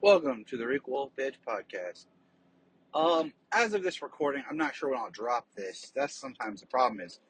Welcome to the Requel podcast. As of this recording, I'm not sure when I'll drop this. That's sometimes the problem is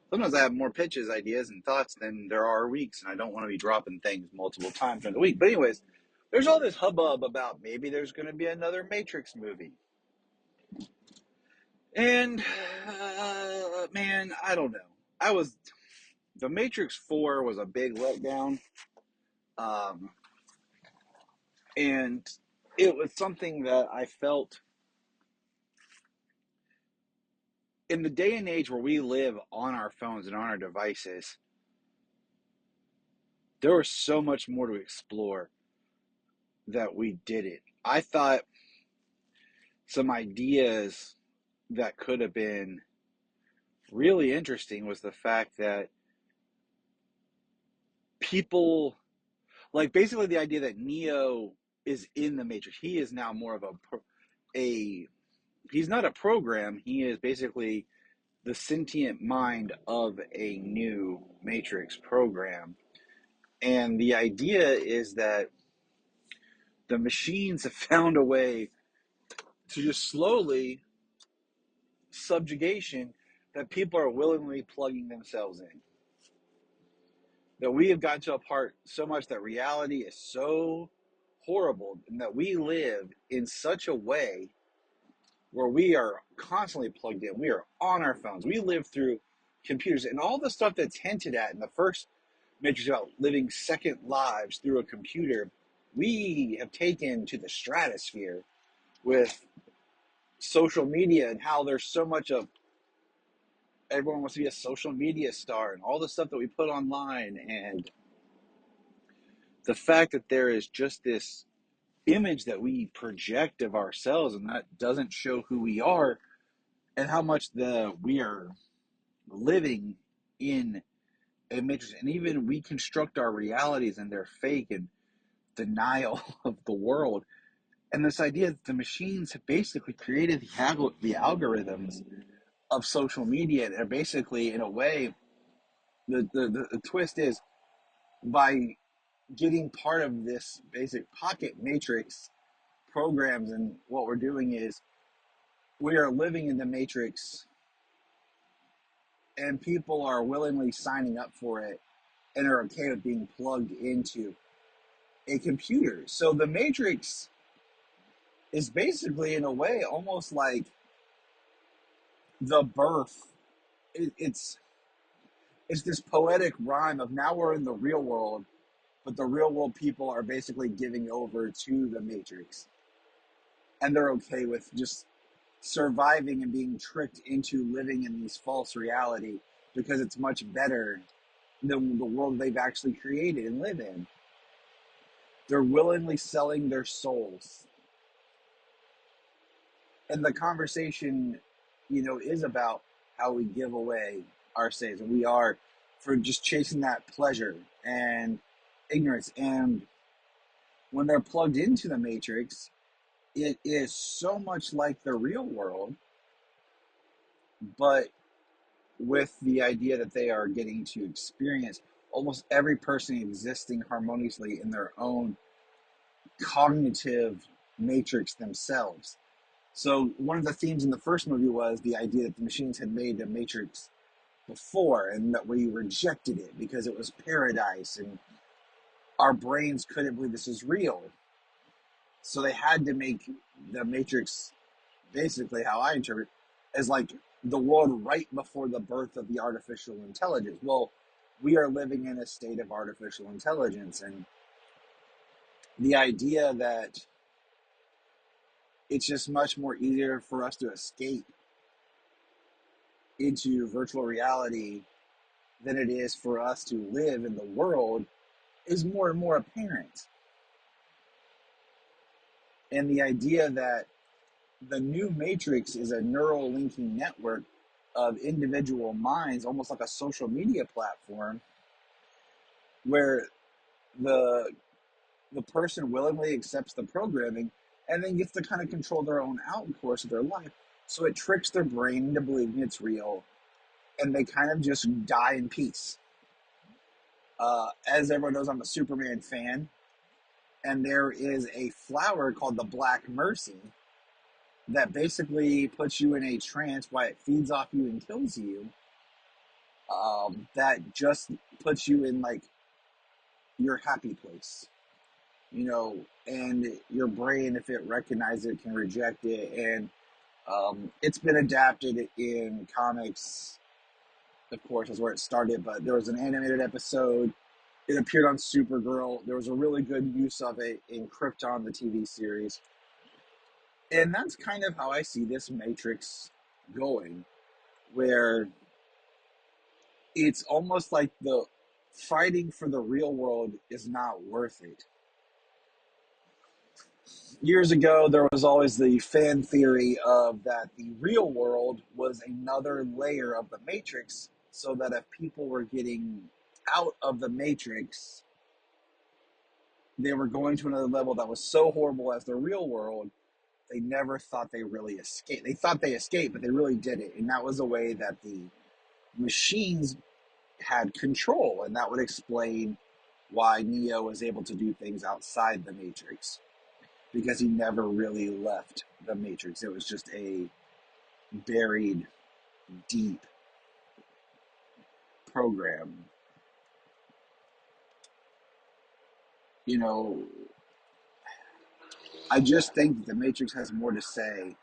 sometimes I have more pitches, ideas, and thoughts than there are weeks, and I don't want to be dropping things multiple times during the week. But anyways, there's all this hubbub about maybe there's going to be another Matrix movie. And, man, I don't know. The Matrix 4 was a big letdown. Um, and it was something that I felt in the day and age where we live on our phones and on our devices, there was so much more to explore that we didn't. I thought some ideas that could have been really interesting was the fact that people, like basically the idea that Neo is in the Matrix. He is now more of he's not a program. He is basically the sentient mind of a new Matrix program. And the idea is that the machines have found a way to just slowly subjugation that people are willingly plugging themselves in. That we have gotten to a part so much that reality is so horrible and that we live in such a way where we are constantly plugged in. We are on our phones. We live through computers and all the stuff that's hinted at in the first Matrix about living second lives through a computer, we have taken to the stratosphere with social media and how there's so much of everyone wants to be a social media star and all the stuff that we put online, and the fact that there is just this image that we project of ourselves and that doesn't show who we are, and how much we are living in a matrix, and even we construct our realities and they're fake and denial of the world. And this idea that the machines have basically created the algorithms of social media, and are basically, in a way, the twist is by getting part of this basic pocket matrix programs, and what we're doing is we are living in the matrix and people are willingly signing up for it and are okay with being plugged into a computer. So the matrix is basically, in a way, almost like the birth. It's this poetic rhyme of now we're in the real world, but the real world people are basically giving over to the matrix, and they're okay with just surviving and being tricked into living in this false reality because it's much better than the world they've actually created and live in. They're willingly selling their souls. And the conversation, is about how we give away our saves. And we are for just chasing that pleasure and ignorance. And when they're plugged into the matrix, it is so much like the real world, but with the idea that they are getting to experience almost every person existing harmoniously in their own cognitive matrix themselves. So one of the themes in the first movie was the idea that the machines had made the matrix before and that we rejected it because it was paradise and our brains couldn't believe this is real. So they had to make the matrix, basically how I interpret, as like the world right before the birth of the artificial intelligence. Well, we are living in a state of artificial intelligence, and the idea that it's just much more easier for us to escape into virtual reality than it is for us to live in the world is more and more apparent. And the idea that the new matrix is a neural linking network of individual minds, almost like a social media platform, where the person willingly accepts the programming and then gets to kind of control their own outcourse of their life. So it tricks their brain into believing it's real, and they kind of just die in peace. As everyone knows, I'm a Superman fan, And there is a flower called the Black Mercy that basically puts you in a trance while it feeds off you and kills you. That just puts you in like your happy place, and your brain, if it recognizes it, can reject it. And it's been adapted in comics, of course, is where it started, but there was an animated episode. It appeared on Supergirl. There was a really good use of it in Krypton, the TV series. And that's kind of how I see this Matrix going, where it's almost like the fighting for the real world is not worth it. Years ago, there was always the fan theory of that the real world was another layer of the Matrix, so that if people were getting out of the Matrix, they were going to another level that was so horrible as the real world, they never thought they really escaped. They thought they escaped, but they really didn't. And that was a way that the machines had control, and that would explain why Neo was able to do things outside the Matrix, because he never really left the Matrix. It was just a buried, deep program. You know, I just think that the Matrix has more to say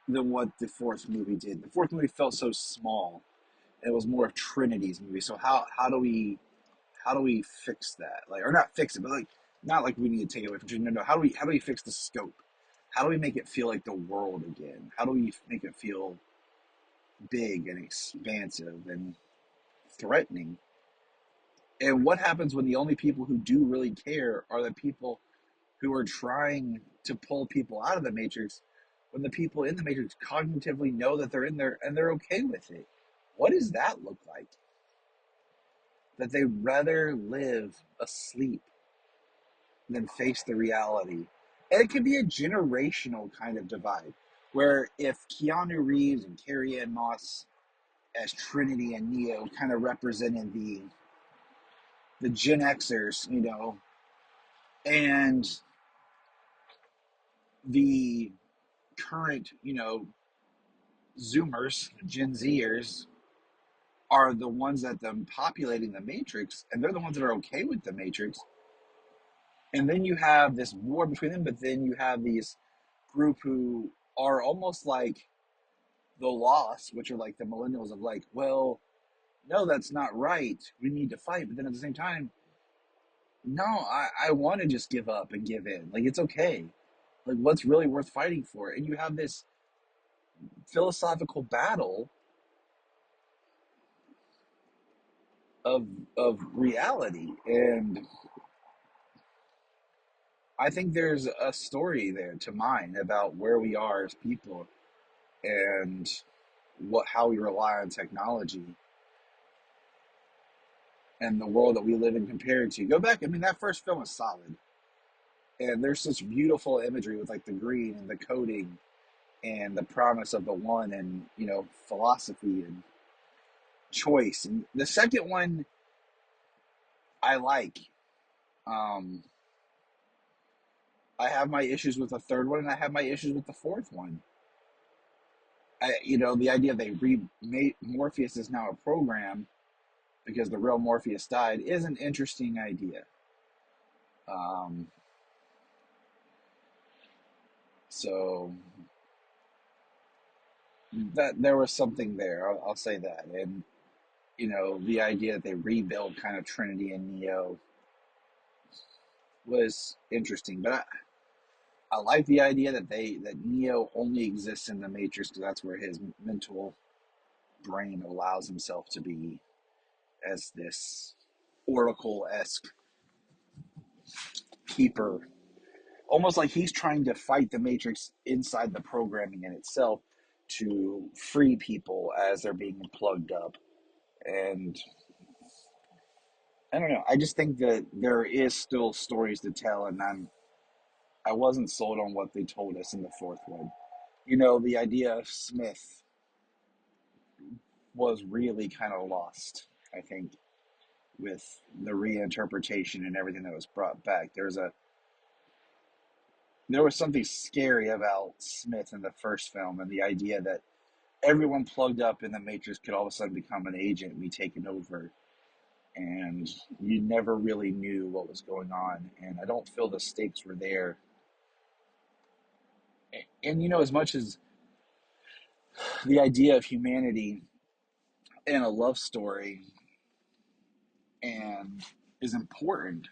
than what the fourth movie did. The fourth movie felt so small. It was more of Trinity's movie. So how do we fix that? Like, or not fix it, but like, not like we need to take it away from Trinity. No, how do we fix the scope? How do we make it feel like the world again? How do we make it feel big and expansive and threatening? And what happens when the only people who do really care are the people who are trying to pull people out of the Matrix, when the people in the Matrix cognitively know that they're in there and they're okay with it? What does that look like? That they'd rather live asleep than face the reality. And it could be a generational kind of divide, where if Keanu Reeves and Carrie Ann Moss as Trinity and Neo kind of represented the Gen Xers, and the current, Zoomers, Gen Zers, are the ones that are populating the Matrix, and they're the ones that are okay with the Matrix. And then you have this war between them, but then you have these group who are almost like the lost, which are like the millennials of like, well, no, that's not right. We need to fight. But then at the same time, no, I want to just give up and give in. Like, it's okay. Like, what's really worth fighting for? And you have this philosophical battle of of reality. And I think there's a story there to mine about where we are as people, and how we rely on technology and the world that we live in compared to. Go back, I mean, that first film is solid. And there's such beautiful imagery with like the green and the coding and the promise of the one, and philosophy and choice. And the second one I like. Um, I have my issues with the third one, and I have my issues with the fourth one. The idea they remade Morpheus is now a program because the real Morpheus died is an interesting idea. Um, so that there was something there. I'll say that. And the idea that they rebuild kind of Trinity and Neo was interesting. But I like the idea that Neo only exists in the Matrix because that's where his mental brain allows himself to be, as this oracle-esque keeper, almost like he's trying to fight the Matrix inside the programming in itself to free people as they're being plugged up. And I don't know. I just think that there is still stories to tell, and I wasn't sold on what they told us in the fourth one. The idea of Smith was really kind of lost, I think. with the reinterpretation and everything that was brought back. There was something scary about Smith in the first film, and the idea that everyone plugged up in the Matrix could all of a sudden become an agent and be taken over, and you never really knew what was going on. And I don't feel the stakes were there. And as much as the idea of humanity in a love story and is important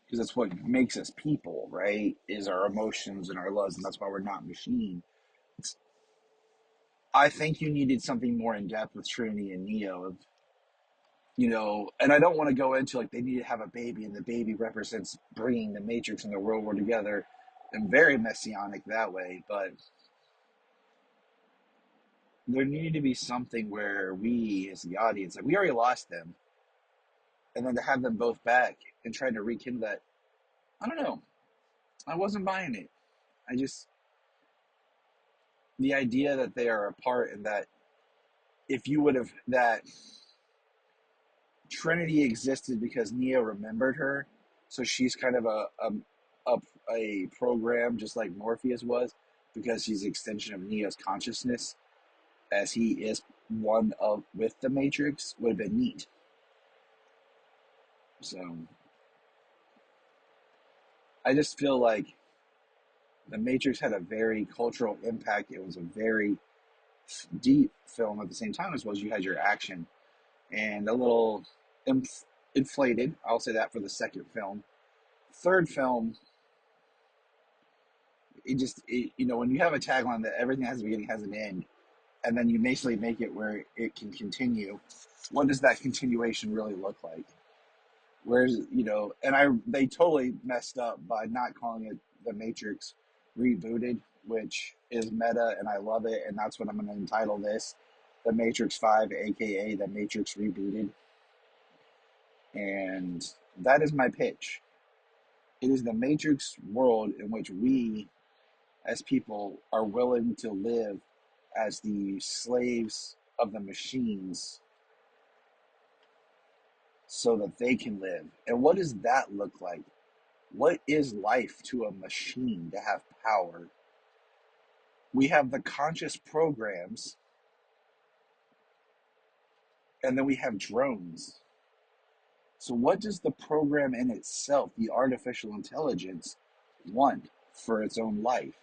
because that's what makes us people, right? Is our emotions and our loves, and that's why we're not machine. I think you needed something more in depth with Trinity and Neo. And I don't want to go into like they need to have a baby, and the baby represents bringing the Matrix and the real world together, and very messianic that way. But there needed to be something where we, as the audience, like we already lost them, and then to have them both back and trying to rekindle that, I don't know. I wasn't buying it. I just the idea that they are apart and that if you would have that Trinity existed because Neo remembered her, so she's kind of a program just like Morpheus was, because he's an extension of Neo's consciousness, as he is one of with the Matrix, would have been neat. So I just feel like the Matrix had a very cultural impact. It was a very deep film at the same time as well as you had your action and a little inflated. I'll say that for the second film. Third film, when you have a tagline that everything has a beginning, has an end, and then you basically make it where it can continue, what does that continuation really look like? Where's, they totally messed up by not calling it The Matrix Rebooted, which is meta, and I love it, and that's what I'm going to entitle this, The Matrix 5, aka The Matrix Rebooted. And that is my pitch. It is the Matrix world in which we, as people, are willing to live as the slaves of the machines so that they can live. And what does that look like? What is life to a machine to have power? We have the conscious programs, and then we have drones. So what does the program in itself, the artificial intelligence, want for its own life?